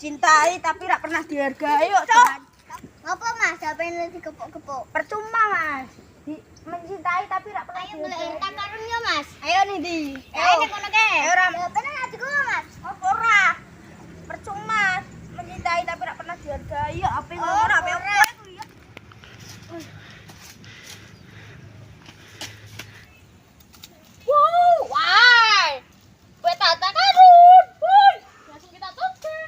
Dicintai tapi tidak pernah dihargai. Yuk, Cok. Apa Mas? Apa yang dikepuk-kepuk? Percuma, Mas. Mencintai tapi tidak pernah Ayo dihargai. beli harta karun ya Mas. Ayo nih, Di. Ayo nek kono ke. Ayo, Ram. Ya bener aja gua Mas. Apa ora? Percuma mencintai tapi tidak pernah dihargai. Yuk, apa yang Oh, ngomong apa yang ora. itu ya? Wow, why? Kue tata karun, boy. Langsung kita tuker.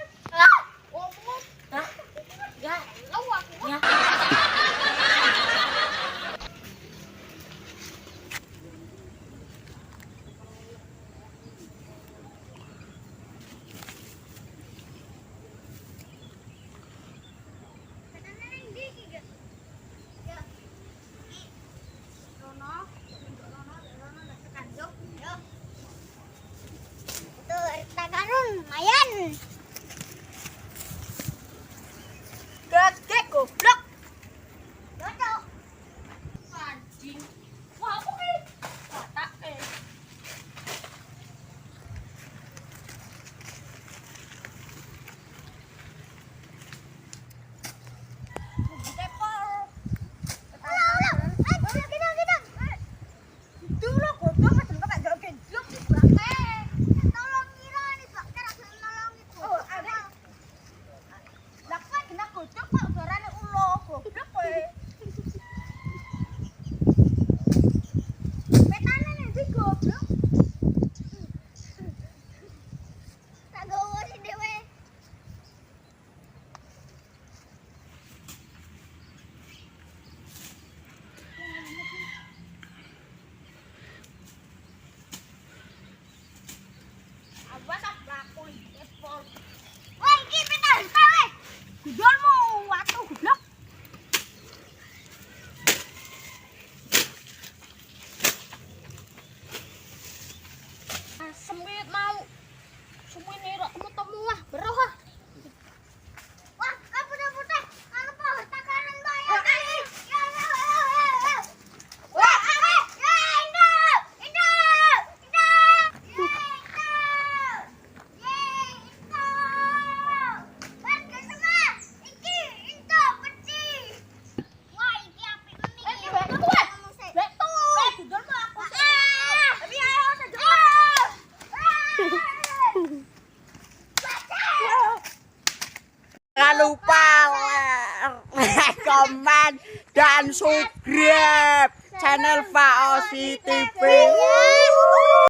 Oh, Hah? ya, lo aku. Ya. Itu harta karun lumayan. Gagek goblok. Cocok. Anjing. Wah, aku kayak tak Dulu goblok mas enggak tak jawab genjlok sih bangke. Tolong ngira nih Pak, cara nolong itu. Oh, ada. Lah kowe kena gojok kok suarane ulo goblok kowe. Petane ning ndi goblok? Tak gowo sih dhewe. Awas ah laku epol. Wah, iki pita harta weh. Gudolmu watu goblok. sempit mau. Semua ini rak temu ah, beroh ah. Wah, kamu udah putih. Kalau mau harta karun bayar kali. Ya, ya. Wah, ya, Indo. Indo. Indo. Ya, Indo. Ya, Indo. Warga semua. Iki, Indo, peti. Wah, iki apik meneh. Betul, weh. Betul. Gudolmu aku. Tapi ayo saja. Jangan lupa like, komen, dan subscribe channel Faosi TV.